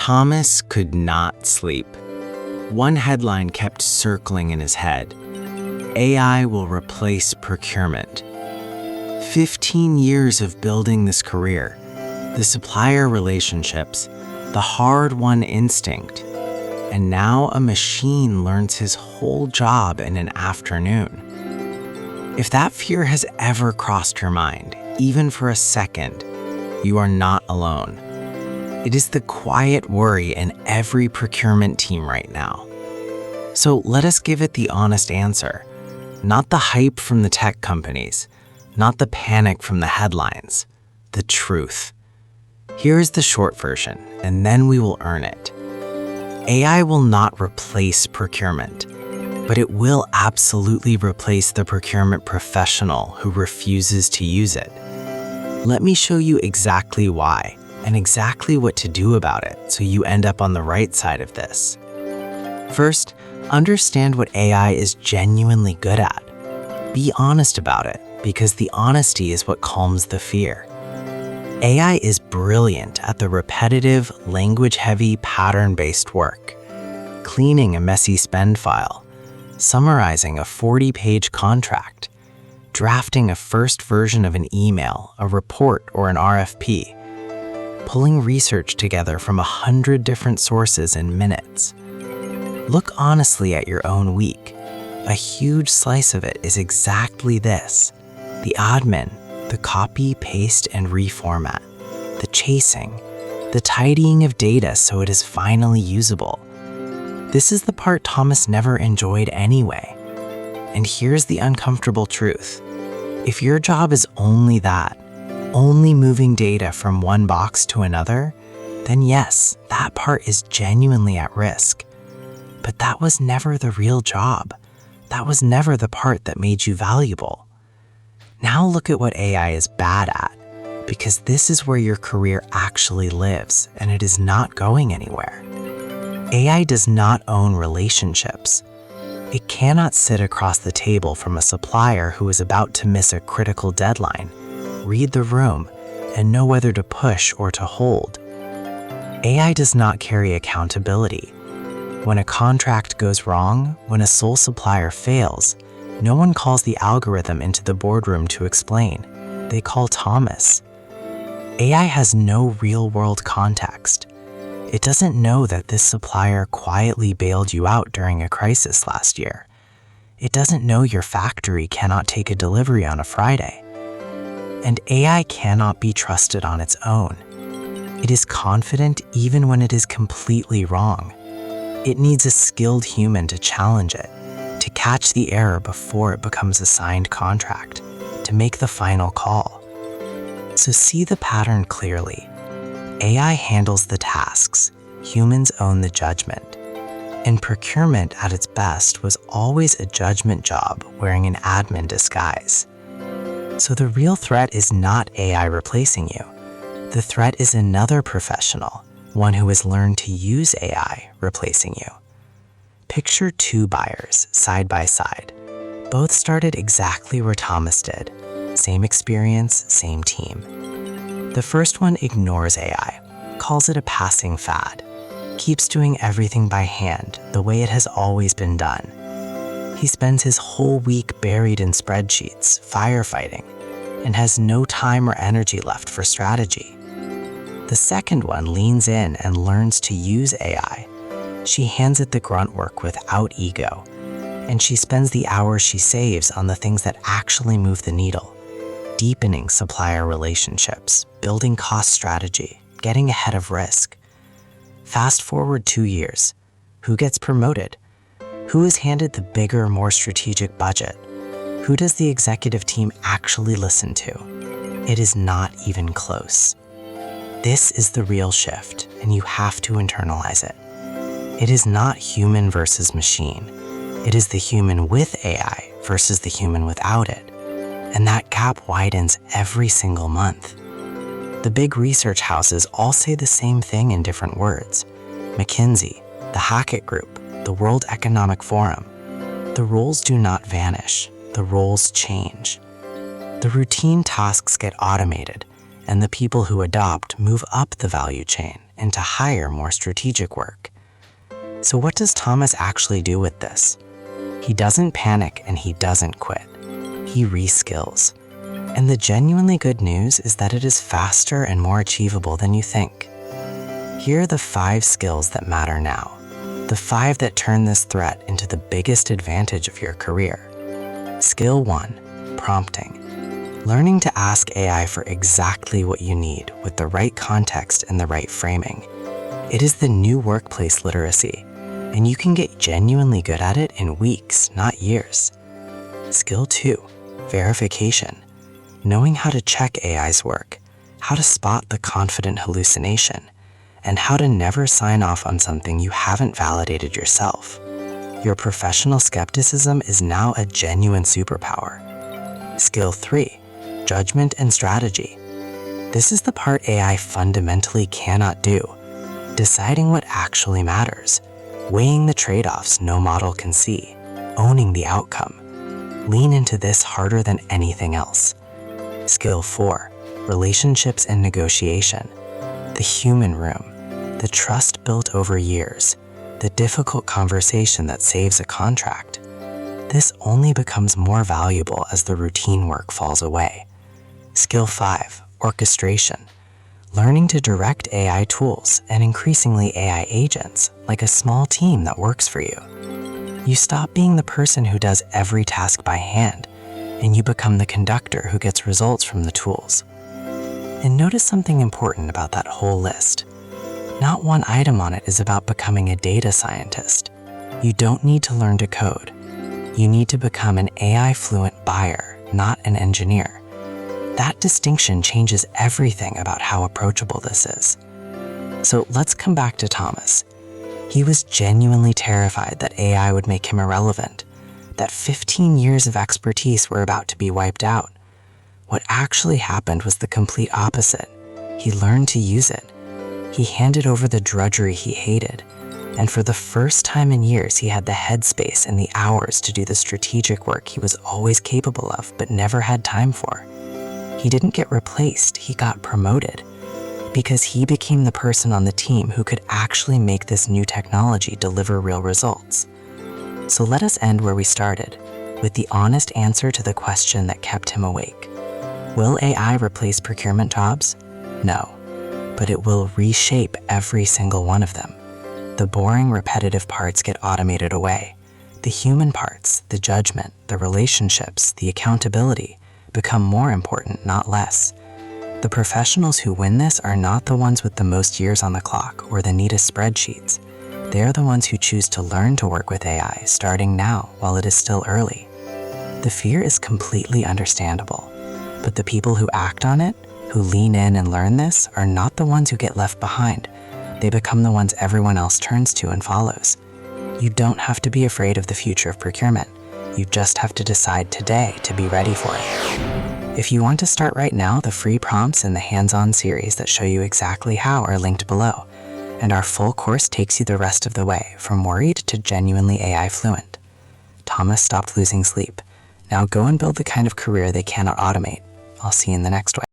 Thomas could not sleep. One headline kept circling in his head: AI will replace procurement. 15 years of building this career, the supplier relationships, the hard-won instinct, and now a machine learns his whole job in an afternoon. If that fear has ever crossed your mind, even for a second, you are not alone. It is the quiet worry in every procurement team right now. So let us give it the honest answer. Not the hype from the tech companies, not the panic from the headlines, the truth. Here is the short version, and then we will earn it. AI will not replace procurement, but it will absolutely replace the procurement professional who refuses to use it. Let me show you exactly why and exactly what to do about it so you end up on the right side of this. First, understand what AI is genuinely good at. Be honest about it, because the honesty is what calms the fear. AI is brilliant at the repetitive, language-heavy, pattern-based work. Cleaning a messy spend file, summarizing a 40-page contract, drafting a first version of an email, a report, or an RFP, pulling research together from 100 different sources in minutes. Look honestly at your own week. A huge slice of it is exactly this: the admin, the copy, paste, and reformat, the chasing, the tidying of data so it is finally usable. This is the part Thomas never enjoyed anyway. And here's the uncomfortable truth. If your job is only that, only moving data from one box to another, then yes, that part is genuinely at risk. But that was never the real job. That was never the part that made you valuable. Now look at what AI is bad at, because this is where your career actually lives, and it is not going anywhere. AI does not own relationships. It cannot sit across the table from a supplier who is about to miss a critical deadline, read the room, and know whether to push or to hold. AI does not carry accountability. When a contract goes wrong, when a sole supplier fails, no one calls the algorithm into the boardroom to explain. They call Thomas. AI has no real-world context. It doesn't know that this supplier quietly bailed you out during a crisis last year. It doesn't know your factory cannot take a delivery on a Friday. And AI cannot be trusted on its own. It is confident even when it is completely wrong. It needs a skilled human to challenge it, to catch the error before it becomes a signed contract, to make the final call. So see the pattern clearly. AI handles the tasks, humans own the judgment. And procurement at its best was always a judgment job wearing an admin disguise. So the real threat is not AI replacing you. The threat is another professional, one who has learned to use AI replacing you. Picture two buyers side by side. Both started exactly where Thomas did. Same experience, same team. The first one ignores AI, calls it a passing fad, keeps doing everything by hand the way it has always been done. He spends his whole week buried in spreadsheets, firefighting, and has no time or energy left for strategy. The second one leans in and learns to use AI. She hands it the grunt work without ego, and she spends the hours she saves on the things that actually move the needle, deepening supplier relationships, building cost strategy, getting ahead of risk. Fast forward 2 years. Who gets promoted? Who is handed the bigger, more strategic budget? Who does the executive team actually listen to? It is not even close. This is the real shift, and you have to internalize it. It is not human versus machine. It is the human with AI versus the human without it. And that gap widens every single month. The big research houses all say the same thing in different words. McKinsey, the Hackett Group, the World Economic Forum. The roles do not vanish. The roles change. The routine tasks get automated, and the people who adopt move up the value chain and to hire more strategic work. So what does Thomas actually do with this? He doesn't panic and he doesn't quit. He reskills. And the genuinely good news is that it is faster and more achievable than you think. Here are the 5 skills that matter now. The 5 that turn this threat into the biggest advantage of your career. Skill 1, prompting. Learning to ask AI for exactly what you need with the right context and the right framing. It is the new workplace literacy, and you can get genuinely good at it in weeks, not years. Skill 2, verification. Knowing how to check AI's work, how to spot the confident hallucination, and how to never sign off on something you haven't validated yourself. Your professional skepticism is now a genuine superpower. Skill 3, judgment and strategy. This is the part AI fundamentally cannot do. Deciding what actually matters, weighing the trade-offs no model can see, owning the outcome. Lean into this harder than anything else. Skill 4, relationships and negotiation. The human room, the trust built over years, the difficult conversation that saves a contract. This only becomes more valuable as the routine work falls away. Skill 5, orchestration. Learning to direct AI tools and increasingly AI agents like a small team that works for you. You stop being the person who does every task by hand, and you become the conductor who gets results from the tools. And notice something important about that whole list. Not one item on it is about becoming a data scientist. You don't need to learn to code. You need to become an AI-fluent buyer, not an engineer. That distinction changes everything about how approachable this is. So let's come back to Thomas. He was genuinely terrified that AI would make him irrelevant, that 15 years of expertise were about to be wiped out. What actually happened was the complete opposite. He learned to use it. He handed over the drudgery he hated, and for the first time in years, he had the headspace and the hours to do the strategic work he was always capable of but never had time for. He didn't get replaced, he got promoted, because he became the person on the team who could actually make this new technology deliver real results. So let us end where we started, with the honest answer to the question that kept him awake. Will AI replace procurement jobs? No, but it will reshape every single one of them. The boring, repetitive parts get automated away. The human parts, the judgment, the relationships, the accountability, become more important, not less. The professionals who win this are not the ones with the most years on the clock or the neatest spreadsheets. They are the ones who choose to learn to work with AI starting now while it is still early. The fear is completely understandable, but the people who act on it, who lean in and learn this, are not the ones who get left behind. They become the ones everyone else turns to and follows. You don't have to be afraid of the future of procurement. You just have to decide today to be ready for it. If you want to start right now, the free prompts and the hands-on series that show you exactly how are linked below. And our full course takes you the rest of the way, from worried to genuinely AI fluent. Thomas stopped losing sleep. Now go and build the kind of career they cannot automate. I'll see you in the next one.